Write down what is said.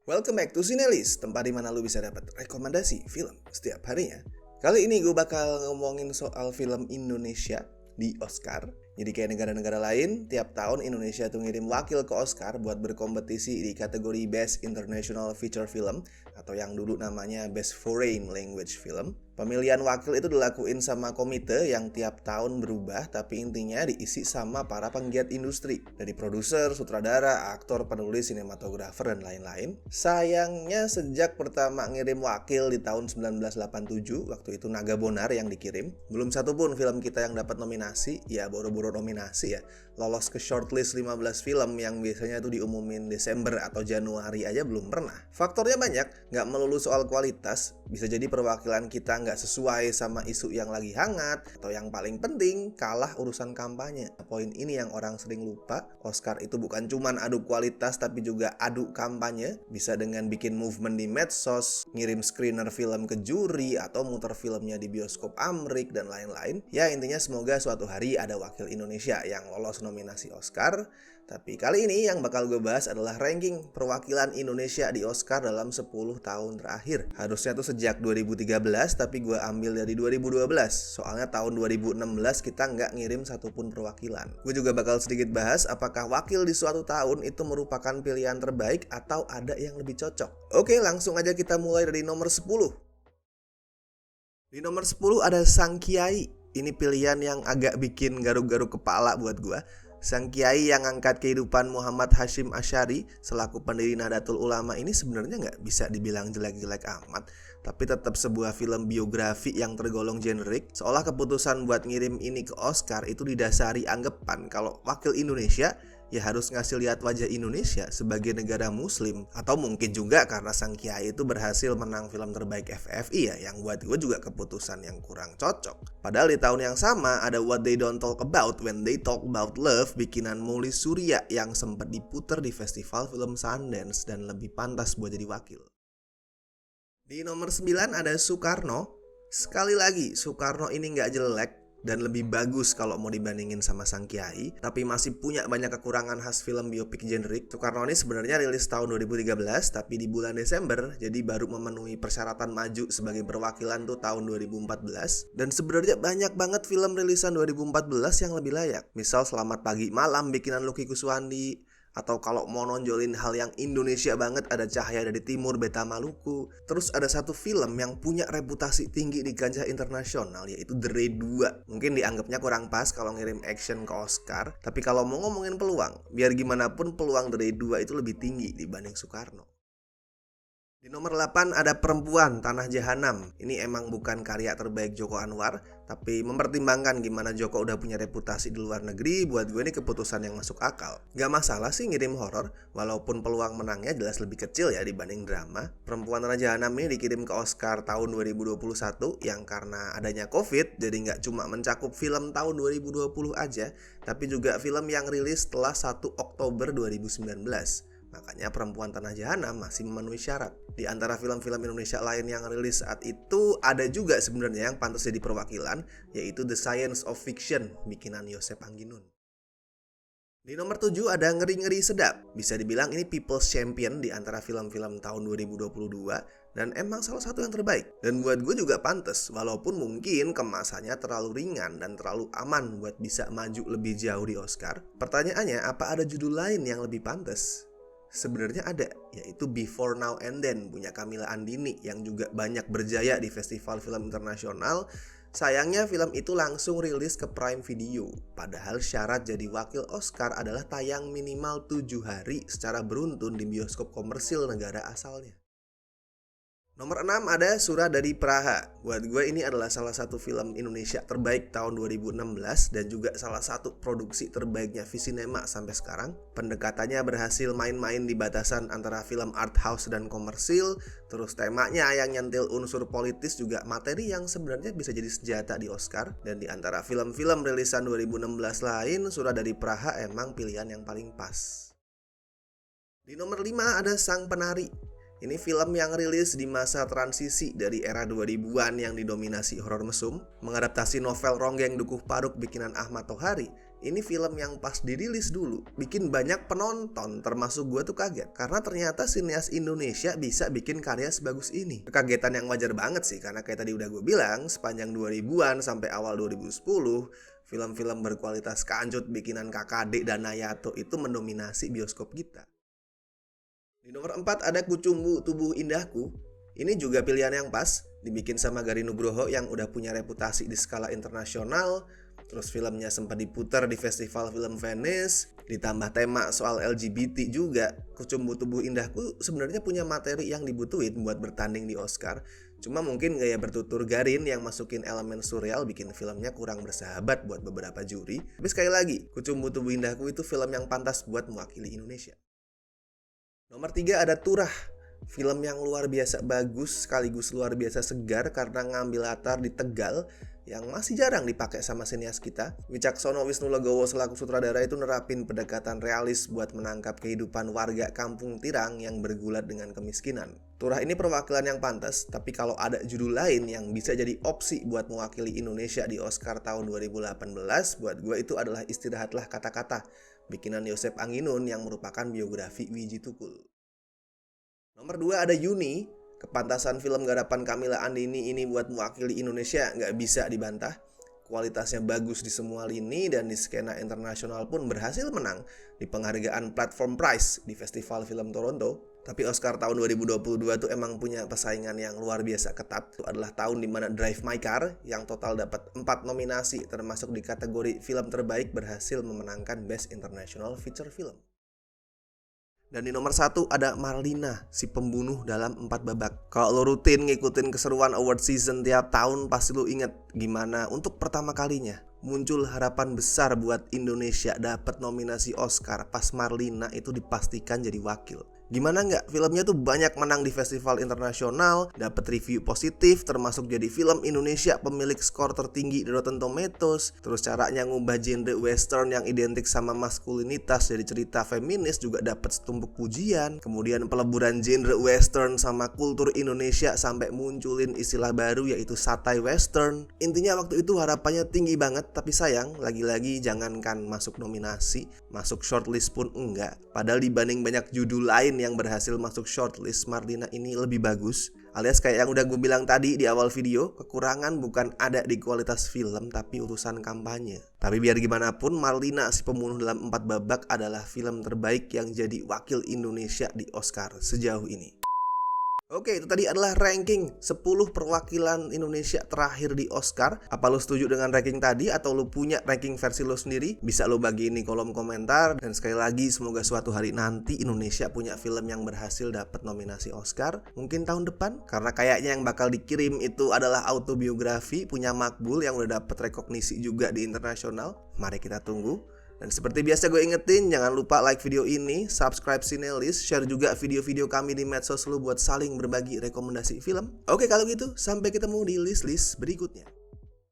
Welcome back to Cinelis, tempat di mana lu bisa dapat rekomendasi film setiap harinya. Kali ini gue bakal ngomongin soal film Indonesia di Oscar. Jadi kayak negara-negara lain, tiap tahun Indonesia tuh ngirim wakil ke Oscar buat berkompetisi di kategori Best International Feature Film atau yang dulu namanya Best Foreign Language Film. Pemilihan wakil itu dilakuin sama komite yang tiap tahun berubah, tapi intinya diisi sama para penggiat industri. Dari produser, sutradara, aktor, penulis, sinematografer, dan lain-lain. Sayangnya sejak pertama ngirim wakil di tahun 1987, waktu itu Naga Bonar yang dikirim, belum satu pun film kita yang dapat nominasi, ya boro-boro nominasi ya. Lolos ke shortlist 15 film yang biasanya tuh diumumin Desember atau Januari aja belum pernah. Faktornya banyak, nggak melulu soal kualitas, bisa jadi perwakilan kita nggak sesuai sama isu yang lagi hangat, atau yang paling penting, kalah urusan kampanye. Poin ini yang orang sering lupa, Oscar itu bukan cuman adu kualitas tapi juga adu kampanye, bisa dengan bikin movement di medsos, ngirim screener film ke juri, atau muter filmnya di bioskop Amrik, dan lain-lain. Ya intinya semoga suatu hari ada wakil Indonesia yang lolos nominasi Oscar. Tapi kali ini yang bakal gue bahas adalah ranking perwakilan Indonesia di Oscar dalam 10 tahun terakhir. Harusnya tuh sejak 2013, tapi gue ambil dari 2012. Soalnya tahun 2016 kita nggak ngirim satupun perwakilan. Gue juga bakal sedikit bahas apakah wakil di suatu tahun itu merupakan pilihan terbaik atau ada yang lebih cocok. Oke, langsung aja kita mulai dari nomor 10. Di nomor 10 ada Sang Kiai. Ini pilihan yang agak bikin garuk-garuk kepala buat gue. Sang Kiai yang angkat kehidupan Muhammad Hasyim Asy'ari selaku pendiri Nahdlatul Ulama ini sebenarnya nggak bisa dibilang jelek-jelek amat, tapi tetap sebuah film biografi yang tergolong generik. Seolah keputusan buat ngirim ini ke Oscar itu didasari anggapan kalau wakil Indonesia ya harus ngasih lihat wajah Indonesia sebagai negara muslim. Atau mungkin juga karena Sang Kiai itu berhasil menang film terbaik FFI ya, yang buat gue juga keputusan yang kurang cocok. Padahal di tahun yang sama ada What They Don't Talk About When They Talk About Love bikinan Mouly Surya yang sempat diputer di festival film Sundance dan lebih pantas buat jadi wakil. Di nomor 9 ada Soekarno. Sekali lagi Soekarno ini nggak jelek dan lebih bagus kalau mau dibandingin sama Sang Kiai, tapi masih punya banyak kekurangan khas film biopik generik. Soekarno ini sebenarnya rilis tahun 2013, tapi di bulan Desember, jadi baru memenuhi persyaratan maju sebagai perwakilan tuh tahun 2014. Dan sebenarnya banyak banget film rilisan 2014 yang lebih layak. Misal Selamat Pagi Malam bikinan Lucky Kuswandi, atau kalau mau nonjolin hal yang Indonesia banget ada Cahaya dari Timur Beta Maluku. Terus ada satu film yang punya reputasi tinggi di kancah internasional, yaitu The Raid 2. Mungkin dianggapnya kurang pas kalau ngirim action ke Oscar, tapi kalau mau ngomongin peluang, biar gimana pun peluang The Raid 2 itu lebih tinggi dibanding Soekarno. Di nomor 8 ada Perempuan Tanah Jahanam. Ini emang bukan karya terbaik Joko Anwar, tapi mempertimbangkan gimana Joko udah punya reputasi di luar negeri, buat gue ini keputusan yang masuk akal. Gak masalah sih ngirim horor, walaupun peluang menangnya jelas lebih kecil ya dibanding drama. Perempuan Tanah Jahanam ini dikirim ke Oscar tahun 2021 yang karena adanya Covid, jadi gak cuma mencakup film tahun 2020 aja, tapi juga film yang rilis setelah 1 Oktober 2019. Makanya Perempuan Tanah Jahanam masih memenuhi syarat. Di antara film-film Indonesia lain yang rilis saat itu, ada juga sebenarnya yang pantas jadi perwakilan, yaitu The Science of Fiction, bikinan Yosep Angginun. Di nomor 7 ada Ngeri-Ngeri Sedap. Bisa dibilang ini People's Champion di antara film-film tahun 2022, dan emang salah satu yang terbaik. Dan buat gue juga pantas, walaupun mungkin kemasannya terlalu ringan dan terlalu aman buat bisa maju lebih jauh di Oscar. Pertanyaannya, apa ada judul lain yang lebih pantas? Sebenarnya ada, yaitu Before Now and Then punya Camilla Andini yang juga banyak berjaya di festival film internasional. Sayangnya film itu langsung rilis ke Prime Video, padahal syarat jadi wakil Oscar adalah tayang minimal 7 hari secara beruntun di bioskop komersil negara asalnya. Nomor 6 ada Surah dari Praha. Buat gue ini adalah salah satu film Indonesia terbaik tahun 2016 dan juga salah satu produksi terbaiknya Visinema sampai sekarang. Pendekatannya berhasil main-main di batasan antara film art house dan komersil. Terus temanya yang nyentil unsur politis juga materi yang sebenarnya bisa jadi senjata di Oscar. Dan di antara film-film rilisan 2016 lain, Surah dari Praha emang pilihan yang paling pas. Di nomor 5 ada Sang Penari. Ini film yang rilis di masa transisi dari era 2000-an yang didominasi horor mesum, mengadaptasi novel Ronggeng Dukuh Paruk bikinan Ahmad Tohari, ini film yang pas dirilis dulu bikin banyak penonton, termasuk gue tuh kaget. Karena ternyata sineas Indonesia bisa bikin karya sebagus ini. Kekagetan yang wajar banget sih, karena kayak tadi udah gue bilang, sepanjang 2000-an sampai awal 2010, film-film berkualitas kancut bikinan KKD dan Nayato itu mendominasi bioskop kita. Di nomor 4 ada Kucumbu Tubuh Indahku. Ini juga pilihan yang pas, dibikin sama Gari Nugroho yang udah punya reputasi di skala internasional. Terus filmnya sempat diputar di Festival Film Venice, ditambah tema soal LGBT juga. Kucumbu Tubuh Indahku sebenarnya punya materi yang dibutuhin buat bertanding di Oscar. Cuma mungkin gaya bertutur Garin yang masukin elemen surreal bikin filmnya kurang bersahabat buat beberapa juri. Tapi sekali lagi, Kucumbu Tubuh Indahku itu film yang pantas buat mewakili Indonesia. Nomor 3 ada Turah. Film yang luar biasa bagus sekaligus luar biasa segar karena ngambil latar di Tegal yang masih jarang dipakai sama sinias kita. Wicaksono Wisnulegowo selaku sutradara itu nerapin pendekatan realis buat menangkap kehidupan warga kampung Tirang yang bergulat dengan kemiskinan. Turah ini perwakilan yang pantas, tapi kalau ada judul lain yang bisa jadi opsi buat mewakili Indonesia di Oscar tahun 2018, buat gue itu adalah Istirahatlah Kata-Kata, bikinan Yosep Anginun yang merupakan biografi Wiji Tukul. Nomor 2 ada Yuni. Kepantasan film garapan Kamila Andini ini buat mewakili Indonesia nggak bisa dibantah. Kualitasnya bagus di semua lini dan di skena internasional pun berhasil menang di penghargaan Platform Prize di Festival Film Toronto. Tapi Oscar tahun 2022 tuh emang punya persaingan yang luar biasa ketat. Itu adalah tahun dimana Drive My Car yang total dapat 4 nominasi termasuk di kategori film terbaik berhasil memenangkan Best International Feature Film. Dan di nomor 1 ada Marlina, si pembunuh dalam 4 babak. Kalau lo rutin ngikutin keseruan award season tiap tahun, pasti lo inget gimana untuk pertama kalinya muncul harapan besar buat Indonesia dapat nominasi Oscar pas Marlina itu dipastikan jadi wakil. Gimana nggak? Filmnya tuh banyak menang di festival internasional, dapat review positif, termasuk jadi film Indonesia pemilik skor tertinggi di Rotten Tomatoes. Terus caranya ngubah genre western yang identik sama maskulinitas dari cerita feminis juga dapat setumpuk pujian. Kemudian peleburan genre western sama kultur Indonesia sampai munculin istilah baru yaitu satai western. Intinya waktu itu harapannya tinggi banget, tapi sayang lagi-lagi jangankan masuk nominasi, masuk shortlist pun enggak. Padahal dibanding banyak judul lain yang berhasil masuk shortlist, Marlina ini lebih bagus. Alias kayak yang udah gue bilang tadi di awal video, kekurangan bukan ada di kualitas film tapi urusan kampanye. Tapi biar gimana pun, Marlina si pembunuh dalam 4 babak adalah film terbaik yang jadi wakil Indonesia di Oscar sejauh ini. Oke, itu tadi adalah ranking 10 perwakilan Indonesia terakhir di Oscar. Apa lo setuju dengan ranking tadi atau lo punya ranking versi lo sendiri? Bisa lo bagiin di kolom komentar. Dan sekali lagi, semoga suatu hari nanti Indonesia punya film yang berhasil dapat nominasi Oscar. Mungkin tahun depan, karena kayaknya yang bakal dikirim itu adalah autobiografi punya Makbul yang udah dapat rekognisi juga di internasional. Mari kita tunggu. Dan seperti biasa gue ingetin, jangan lupa like video ini, subscribe Cinelis, share juga video-video kami di medsos lu buat saling berbagi rekomendasi film. Oke, kalau gitu, sampai ketemu di list-list berikutnya.